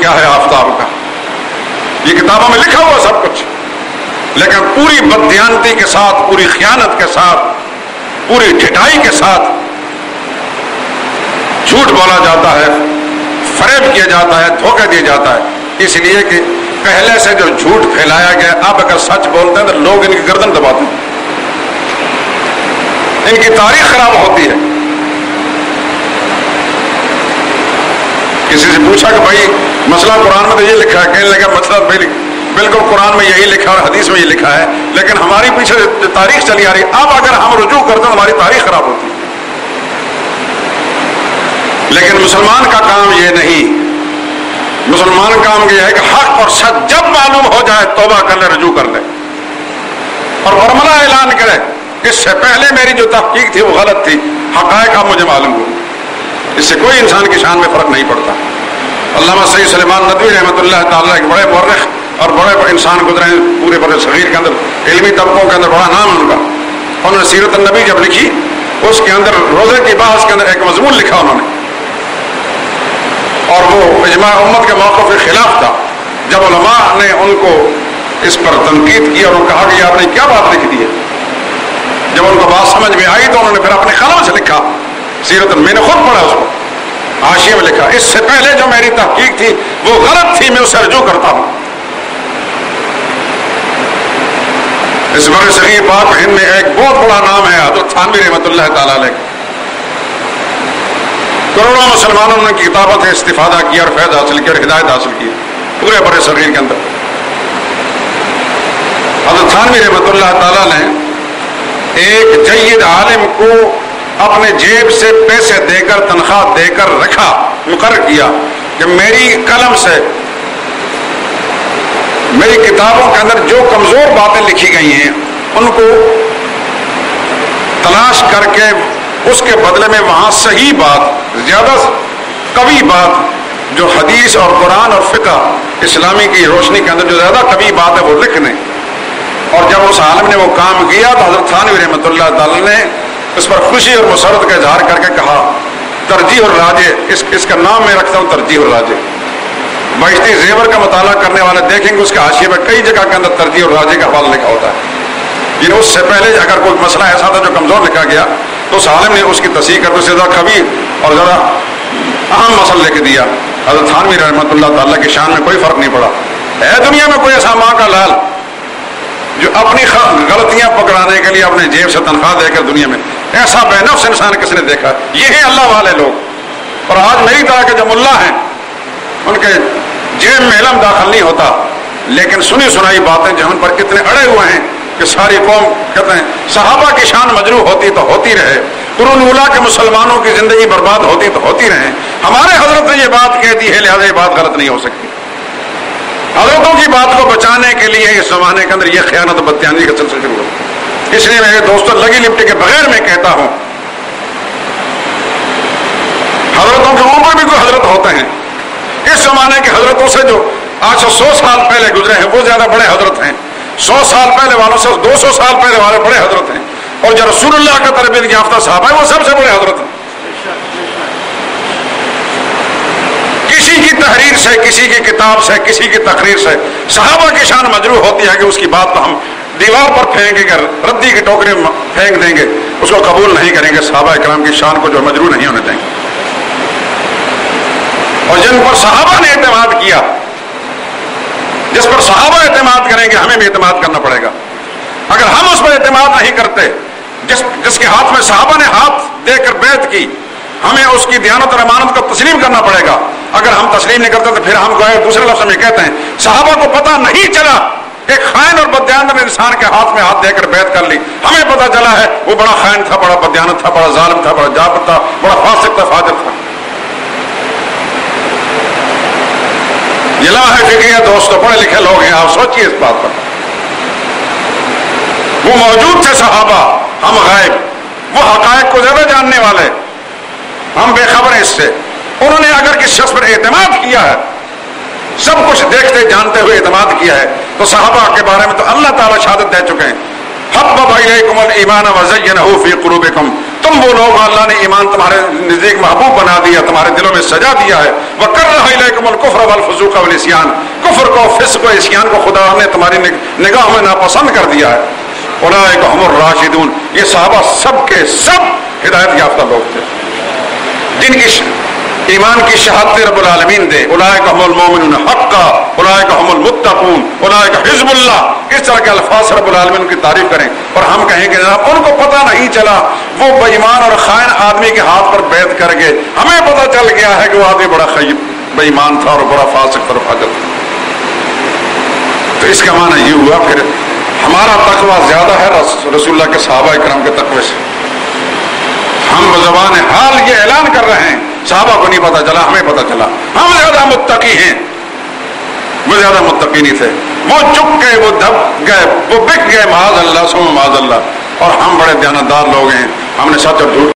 کیا ہے آفتاب کا، یہ کتابوں میں لکھا ہوا سب کچھ، لیکن پوری بددیانتی کے ساتھ، پوری خیانت کے ساتھ، پوری ڈھٹائی کے ساتھ جھوٹ بولا جاتا ہے، فریب کیا جاتا ہے، دھوکہ دیا جاتا ہے، اس لیے کہ پہلے سے جو جھوٹ پھیلایا گیا، اب اگر سچ بولتے ہیں تو لوگ ان کی گردن دباتے ہیں، ان کی تاریخ خراب ہوتی ہے۔ کسی سے پوچھا کہ بھائی مسئلہ قرآن میں تو یہ لکھا ہے، کہنے لگا مسئلہ بالکل قرآن میں یہی لکھا اور حدیث میں یہ لکھا ہے، لیکن ہماری پیچھے جو تاریخ چلی آ رہی ہے، اب اگر ہم رجوع کرتے ہیں ہماری تاریخ خراب ہوتی ہے۔ لیکن مسلمان کا کام یہ نہیں، مسلمان کا کام یہ ہے کہ حق اور سچ جب معلوم ہو جائے توبہ کر لے، رجوع کر لے اور برملا اعلان کرے اس سے پہلے میری جو تحقیق تھی وہ غلط تھی، حقائق اب مجھے معلوم ہو۔ اس سے کوئی انسان کی شان میں فرق نہیں پڑتا۔ علامہ سید سلیمان ندوی رحمۃ اللہ تعالیٰ ایک بڑے مورخ اور بڑے انسان گزرے ہیں پورے بر صغیر کے اندر، علمی طبقوں کے اندر بڑا نام ہے ان کا۔ انہوں نے سیرت النبی جب لکھی، اس کے اندر روزے کی بحث کے اندر ایک مضمون لکھا انہوں نے، اور وہ اجماع امت کے موقف کے خلاف تھا۔ جب علماء نے ان کو اس پر تنقید کی اور کہا کہ آپ نے کیا بات لکھ دی ہے، جب ان کو بات سمجھ میں آئی تو انہوں نے پھر اپنے قلم سے لکھا سیرت، میں نے خود پڑھا اس کو، حاشیے میں لکھا اس سے پہلے جو میری تحقیق تھی وہ غلط تھی، میں اسے رجوع کرتا ہوں۔ اس بر صغیر پاک ہند میں ایک بہت بڑا نام ہے حضرت تھانوی رحمۃ اللہ تعالیٰ علیہ، کروڑوں مسلمانوں نے کتابوں سے استفادہ کیا اور فیض حاصل کیا اور ہدایت حاصل کی پورے بر صغیر کے اندر۔ حضرت تھانوی رحمۃ اللہ تعالیٰ نے ایک جید عالم کو اپنے جیب سے پیسے دے کر، تنخواہ دے کر رکھا، مقرر کیا کہ میری قلم سے میری کتابوں کے اندر جو کمزور باتیں لکھی گئی ہیں ان کو تلاش کر کے اس کے بدلے میں وہاں صحیح بات، زیادہ قوی بات جو حدیث اور قرآن اور فقہ اسلامی کی روشنی کے اندر جو زیادہ قوی بات ہے وہ لکھنے۔ اور جب اس عالم نے وہ کام کیا تو حضرت تھانوی رحمۃ اللہ تعالی نے اس پر خوشی اور مسرت کا اظہار کر کے کہا ترجیح الراجع، اس کا نام میں رکھتا ہوں ترجیح الراجع۔ بہشتی زیور کا مطالعہ کرنے والے دیکھیں گے اس کے حاشیے میں کئی جگہ کے اندر ترجیح الراجع کا حوالہ لکھا ہوتا ہے، یعنی اس سے پہلے اگر کوئی مسئلہ ایسا تھا جو کمزور لکھا گیا تو اس عالم نے اس کی تصحیح کر کے اسے زیادہ قوی اور زیادہ اہم مسئلہ لکھ دیا۔ حضرت تھانوی رحمۃ اللہ تعالیٰ کی شان میں کوئی فرق نہیں پڑا۔ ہے دنیا میں کوئی ایسا ماں کا لال جو اپنی غلطیاں پکڑانے کے لیے اپنے جیب سے تنخواہ دے کر دنیا میں، ایسا بے نفس انسان کس نے دیکھا؟ یہ ہیں اللہ والے لوگ۔ اور آج میری طرح کے جو ملا ہیں ان کے جیب میں علم داخل نہیں ہوتا، لیکن سنی سنائی باتیں جو ان پر اتنے اڑے ہوئے ہیں کہ ساری قوم کہتے ہیں صحابہ کی شان مجروح ہوتی تو ہوتی رہے، قرون اولیٰ کے مسلمانوں کی زندگی برباد ہوتی تو ہوتی رہے، ہمارے حضرت نے یہ بات کہہ دی ہے لہذا یہ بات غلط نہیں ہو سکتی۔ حضرتوں کی بات کو بچانے کے لیے اس زمانے کے اندر یہ خیانت و بدتیانی کا سلسلہ شروع ہوا۔ اس لیے میرے دوستوں لگی لپٹی کے بغیر میں کہتا ہوں حضرتوں کے اوپر بھی کوئی حضرت ہوتے ہیں، اس زمانے کے حضرتوں سے جو آج سے 100 سال پہلے گزرے ہیں وہ زیادہ بڑے حضرت ہیں، 100 سال پہلے والوں سے 200 سال پہلے والے بڑے حضرت ہیں، اور جو رسول اللہ کا تربیت یافتہ صحابہ ہیں وہ سب سے بڑے حضرت ہیں۔ کسی کی تحریر سے، کسی کی کتاب سے، کسی کی تقریر سے صحابہ کی شان مجروح ہوتی ہے کہ اس کی بات کو ہم دیوار پر پھینکیں گے، ردی کی ٹوکری میں پھینک دیں گے، اس کو قبول نہیں کریں گے، صحابہ کرام کی شان کو جو مجروح نہیں ہونے دیں گے۔ اور جن پر صحابہ نے اعتماد کیا، جس پر صحابہ اعتماد کریں گے ہمیں بھی اعتماد کرنا پڑے گا۔ اگر ہم اس پر اعتماد نہیں کرتے، جس کے ہاتھ میں صحابہ نے ہاتھ دے کر بیعت کی، ہمیں اس کی دیانت اور امانت کو تسلیم کرنا پڑے گا۔ اگر ہم تسلیم نہیں کرتے تو پھر ہم دوسرے لفظ میں کہتے ہیں صحابہ کو پتہ نہیں چلا، ایک خائن اور بددیانت انسان کے ہاتھ میں ہاتھ دے کر بیعت کر لی، ہمیں پتہ چلا ہے وہ بڑا خائن تھا، بڑا بددیانت تھا، بڑا ظالم تھا، بڑا جابر تھا، بڑا فاسق تھا، فاجر تھا۔ یہ لمحہ فکریہ دوستو، پڑھے لکھے لوگ ہیں، آپ سوچئے اس بات پر۔ وہ موجود تھے صحابہ، ہم غائب، وہ حقائق کو زیادہ جاننے والے، ہم بے خبر ہیں اس سے۔ انہوں نے اگر کس شخص پر اعتماد کیا ہے، سب کچھ دیکھتے جانتے ہوئے اعتماد کیا ہے، تو صحابہ کے بارے میں تو اللہ تعالیٰ شہادت دے چکے ہیں حبب الیکم الایمان وزینہ فی قلوبکم، تم وہ لوگ اللہ نے ایمان تمہارے نزدیک محبوب بنا دیا، تمہارے دلوں میں سجا دیا ہے، وکرہ الیکم الکفر والفسوق والعصیان، کفر کو، فسق و عصیان کو خدا نے تمہاری نگاہ میں ناپسند کر دیا ہے۔ اولئک هم الراشدون، یہ صحابہ سب کے سب ہدایت یافتہ لوگ تھے جن کی ایمان کی شہادت رب العالمین دے۔ اولئک هم المؤمنون حقا، اولئک هم المتقون، اولئک حزب اللہ، اس طرح کے الفاظ رب العالمین کی تعریف کریں اور ہم کہیں کہ جناب ان کو پتہ نہیں چلا، وہ بے ایمان اور خائن آدمی کے ہاتھ پر بیعت کر گئے، ہمیں پتہ چل گیا ہے کہ وہ آدمی بڑا بے ایمان تھا اور بڑا فاسق اور فاجر تھا۔ تو اس کا معنی یہ ہوا پھر ہمارا تقویٰ زیادہ ہے رسول اللہ کے صحابہ کرام کے تقوی سے۔ ہم بزبان حال یہ اعلان کر رہے ہیں، صحابہ کو نہیں پتا چلا، ہمیں پتا چلا، ہم زیادہ متقی ہیں، وہ زیادہ متقی نہیں تھے، وہ چک گئے، وہ دب گئے، وہ بک گئے، معاذ اللہ ثم معاذ اللہ، اور ہم بڑے دیانتدار لوگ ہیں، ہم نے سچ اور جھوٹ